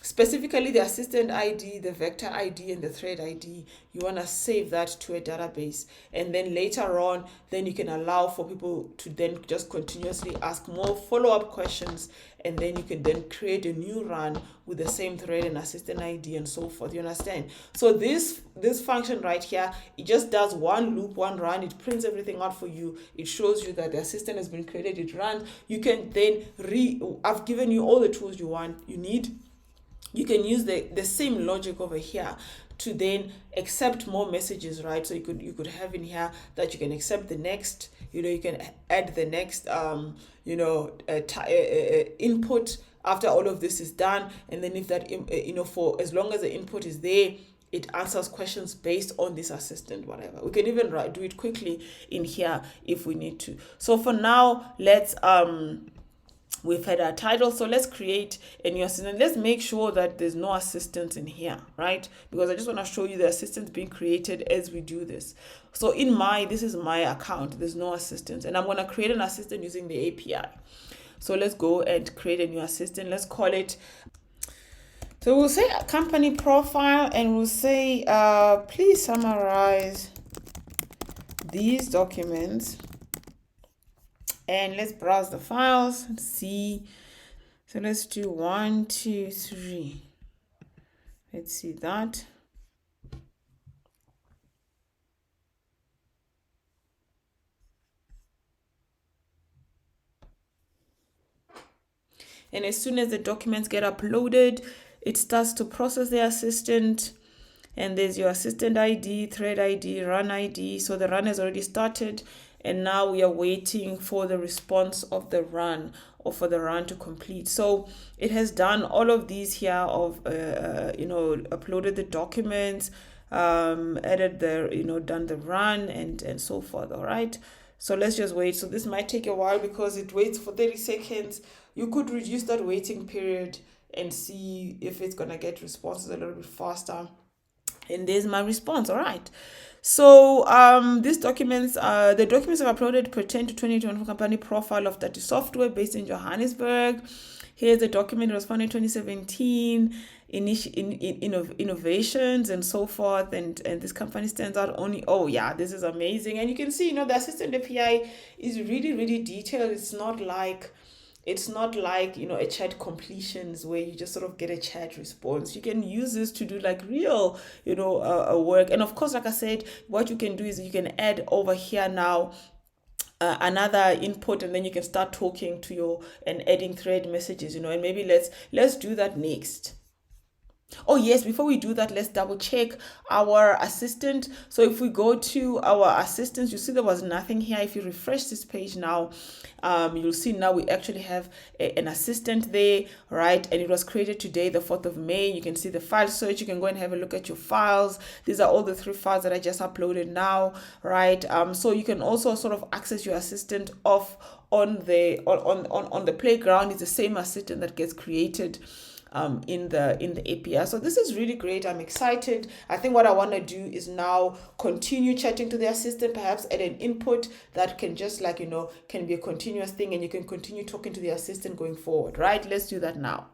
specifically the assistant ID, the vector ID, and the thread ID. You want to save that to a database, and then later on, then you can allow for people to then just continuously ask more follow-up questions, and then you can then create a new run with the same thread and assistant ID and so forth. You understand? So this function right here, it just does one loop, one run. It prints everything out for you. It shows you that the assistant has been created. It runs. You can then I've given you all the tools you need. You can use the same logic over here to then accept more messages, right? So you could have in here that you can accept the next, you can add the next, input after all of this is done. And then if that, for as long as the input is there, it answers questions based on this assistant, whatever. We can even do it quickly in here if we need to. So for now, let's, we've had our title, so let's create a new assistant. Let's make sure that there's no assistants in here, right? Because I just want to show you the assistants being created as we do this. So this is my account, there's no assistants, and I'm going to create an assistant using the API. So let's go and create a new assistant. Let's call it, so we'll say a company profile, and we'll say please summarize these documents. And let's browse the files and see. So let's do 1, 2, 3. Let's see that. And as soon as the documents get uploaded, it starts to process the assistant. And there's your assistant ID, thread ID, run ID. So the run has already started. and now we are waiting for the response of the run, or for the run to complete. So it has done all of these here of uploaded the documents, added the done the run, and so forth. All right, so let's just wait. So this might take a while because it waits for 30 seconds. You could reduce that waiting period and see if it's gonna get responses a little bit faster. And there's my response. All right, so these documents, the documents I've uploaded pertain to 2024 company profile of Dati Software based in Johannesburg. Here's a document that was founded in 2017, innovations and so forth, and this company stands out only. Oh yeah, this is amazing. And you can see, the Assistant API is really, really detailed. It's not like a chat completions where you just sort of get a chat response. You can use this to do like real work. And of course, like I said, what you can do is you can add over here now another input, and then you can start talking to and adding thread messages, and maybe let's do that next. Oh yes, before we do that, let's double check our assistant. So if we go to our assistants, you see there was nothing here. If you refresh this page now, you'll see now we actually have an assistant there, right? And it was created today, the 4th of May. You can see the file search. You can go and have a look at your files. These are all the 3 files that I just uploaded now, right? So you can also sort of access your assistant on the playground. It's the same assistant that gets created in the API. So this is really great. I'm excited. I think what I want to do is now continue chatting to the assistant, perhaps add an input that can just can be a continuous thing, and you can continue talking to the assistant going forward, right? Let's do that now.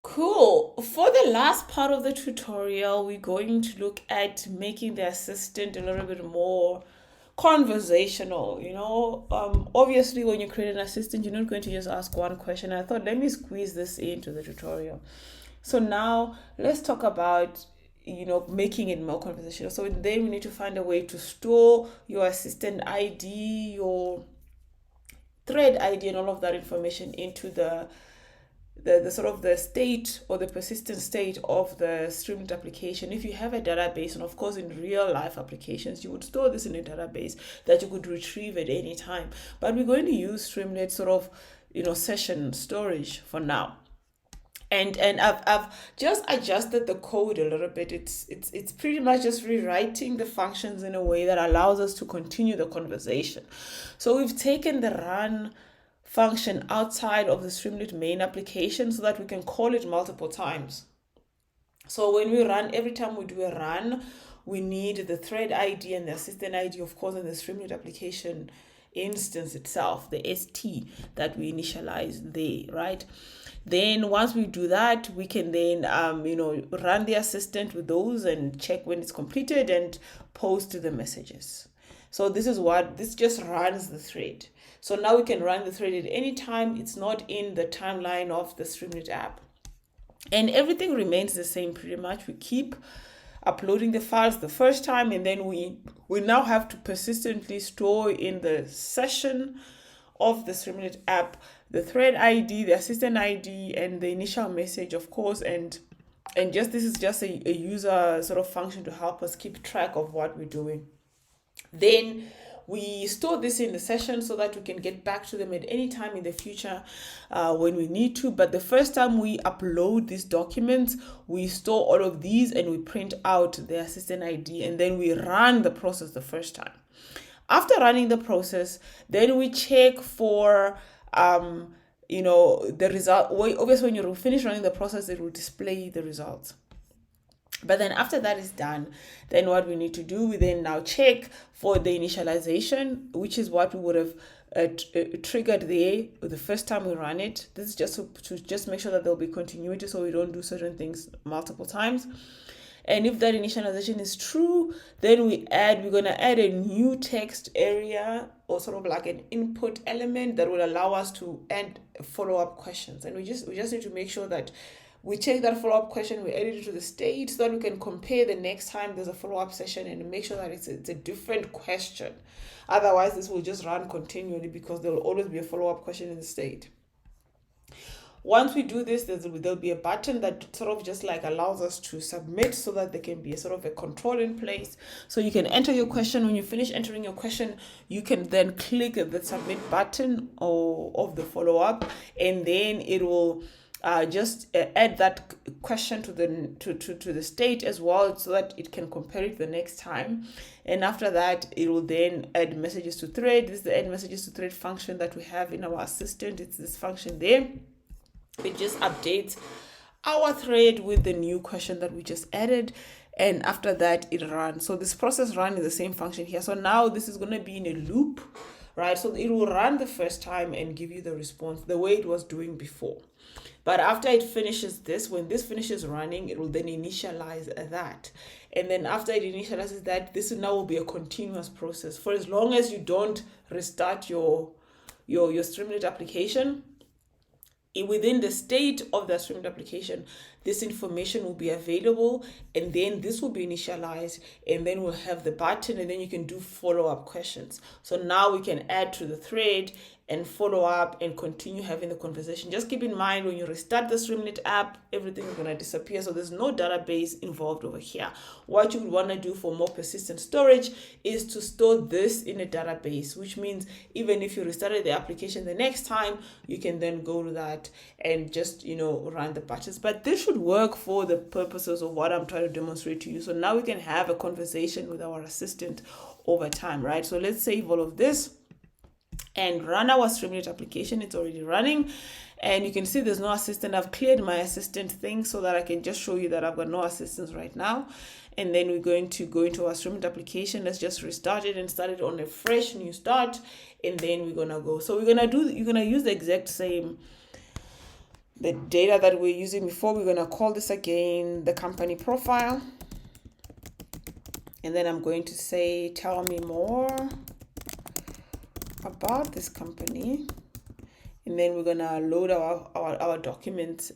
Cool. For the last part of the tutorial, we're going to look at making the assistant a little bit more conversational. Obviously when you create an assistant, you're not going to just ask one question. I thought, let me squeeze this into the tutorial. So now let's talk about making it more conversational. So then we need to find a way to store your assistant ID, your thread ID, and all of that information into the sort of the state or the persistent state of the Streamlit application. If you have a database, and of course in real life applications, you would store this in a database that you could retrieve at any time. But we're going to use Streamlit sort of, session storage for now. And I've just adjusted the code a little bit. It's pretty much just rewriting the functions in a way that allows us to continue the conversation. So we've taken the run function outside of the Streamlit main application so that we can call it multiple times. So when we run, every time we do a run, we need the thread ID and the assistant ID, of course, in the Streamlit application instance itself, the ST that we initialize there, right? Then once we do that, we can then run the assistant with those and check when it's completed and post the messages. So this just runs the thread. So now we can run the thread at any time. It's not in the timeline of the Streamlit app. And everything remains the same pretty much. We keep uploading the files the first time, and then we now have to persistently store in the session of the Streamlit app the thread ID, the assistant ID, and the initial message, of course, and this is just a user sort of function to help us keep track of what we're doing. Then we store this in the session so that we can get back to them at any time in the future when we need to. But the first time we upload these documents, we store all of these and we print out the assistant ID, and then we run the process the first time. After running the process, then we check for the result. Obviously, when you finish running the process, it will display the results. But then after that is done, then what we need to do, we then now check for the initialization, which is what we would have triggered there the first time we run it. This is just to just make sure that there'll be continuity so we don't do certain things multiple times. And if that initialization is true, then we're going to add a new text area, or sort of like an input element that will allow us to add follow-up questions. And we just need to make sure that we take that follow-up question, we edit it to the state so that we can compare the next time there's a follow-up session and make sure that it's a different question. Otherwise, this will just run continually because there will always be a follow-up question in the state. Once we do this, there'll be a button that sort of just like allows us to submit, so that there can be a sort of a control in place. So you can enter your question. When you finish entering your question, you can then click the submit button or of the follow-up, and then it will just add that question to the state as well, so that it can compare it the next time. And after that, it will then add messages to thread. This is the add messages to thread function that we have in our assistant. It's this function there. It just updates our thread with the new question that we just added, and after that it runs. So this process run is the same function here. So now this is going to be in a loop, right? So it will run the first time and give you the response the way it was doing before. But after it finishes this, when this finishes running, it will then initialize that. And then after it initializes that, this now will be a continuous process for as long as you don't restart your Streamlit application. Within the state of the Streamlit application, this information will be available, and then this will be initialized, and then we'll have the button, and then you can do follow-up questions. So now we can add to the thread and follow up and continue having the conversation. Just keep in mind, when you restart the Streamlit app, everything is going to disappear. So there's no database involved over here. What you would want to do for more persistent storage is to store this in a database, which means even if you restarted the application the next time, you can then go to that and just, run the buttons. But this should work for the purposes of what I'm trying to demonstrate to you. So now we can have a conversation with our assistant over time, right? So let's save all of this and run our Streamlit application. It's already running, and you can see there's no assistant. I've cleared my assistant thing so that I can just show you that I've got no assistants right now. And then we're going to go into our Streamlit application. Let's just restart it and start it on a fresh new start, and then we're gonna go. So you're gonna use the exact same the data that we're using before. We're gonna call this again the company profile, and then I'm going to say tell me more about this company, and then we're gonna load our documents,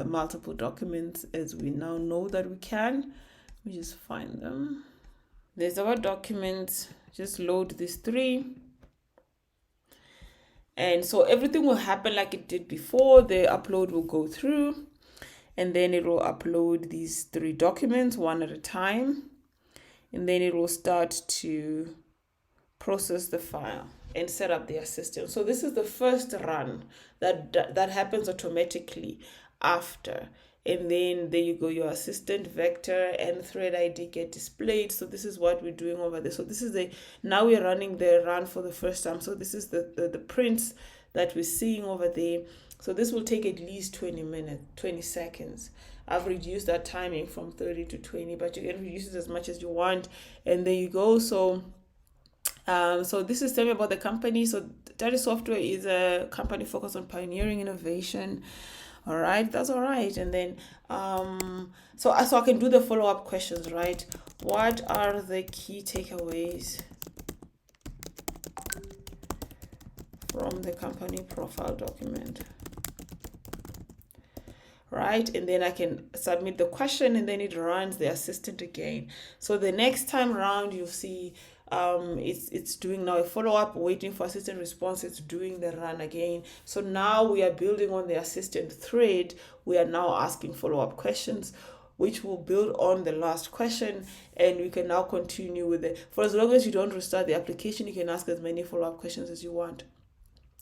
multiple documents, as we now know that we can. Let me just find them. There's our documents. Just load these three, and so everything will happen like it did before. The upload will go through, and then it will upload these three documents one at a time, and then it will start to process the file and set up the assistant. So this is the first run that happens automatically after. And then there you go, your assistant vector and thread ID get displayed. So this is what we're doing over there. So this is now we're running the run for the first time. So this is the prints that we're seeing over there. So this will take at least 20 seconds. I've reduced that timing from 30 to 20, but you can reduce it as much as you want. And there you go. So this is telling me about the company. So Data Software is a company focused on pioneering innovation. All right, that's all right. And then so I can do the follow-up questions, right? What are the key takeaways from the company profile document? Right, and then I can submit the question, and then it runs the assistant again. So the next time around, you'll see it's doing now a follow-up, waiting for assistant response. It's doing the run again. So now we are building on the assistant thread. We are now asking follow-up questions, which will build on the last question, and we can now continue with it. For as long as you don't restart the application, you can ask as many follow-up questions as you want.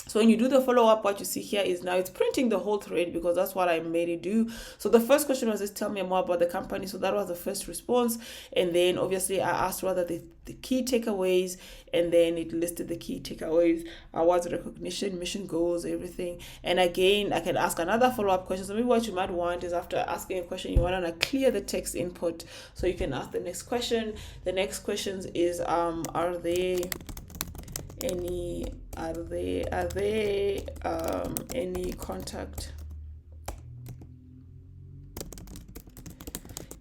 So when you do the follow-up, what you see here is now it's printing the whole thread, because that's what I made it do. So the first question was just tell me more about the company. So that was the first response. And then obviously I asked rather the key takeaways, and then it listed the key takeaways, awards recognition, mission goals, everything. And again, I can ask another follow-up question. So maybe what you might want is, after asking a question, you want to clear the text input. So you can ask the next question. The next questions is, are there any contact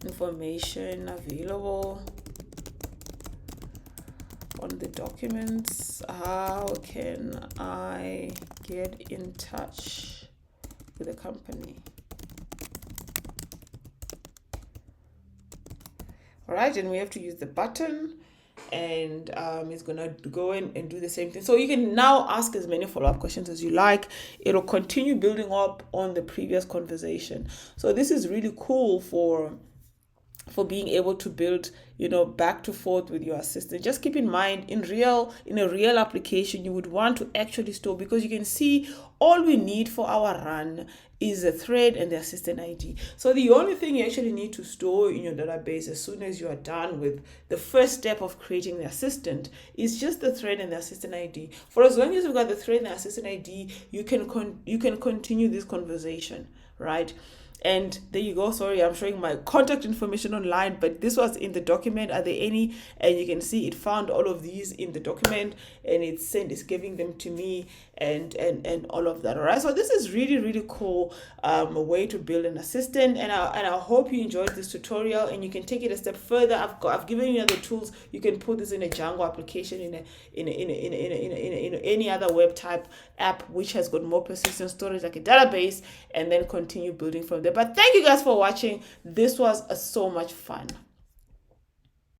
information available on the documents? How can I get in touch with the company? All right, and we have to use the button. and it's gonna go in and do the same thing. So you can now ask as many follow-up questions as you like. It'll continue building up on the previous conversation. So this is really cool for being able to build, back to forth with your assistant. Just keep in mind, in a real application, you would want to actually store, because you can see all we need for our run is a thread and the assistant ID. So the only thing you actually need to store in your database as soon as you are done with the first step of creating the assistant is just the thread and the assistant ID. For as long as you've got the thread and the assistant ID, you can continue this conversation, right? And there you go. Sorry, I'm showing my contact information online, but this was in the document. Are there any? And you can see it found all of these in the document, and it's giving them to me, and all of that. All right. So this is really, really cool a way to build an assistant, and I hope you enjoyed this tutorial, and you can take it a step further. I've given you the tools. You can put this in a Django application, in any other web type app which has got more persistent storage like a database, and then continue building from there. But thank you guys for watching. This was so much fun.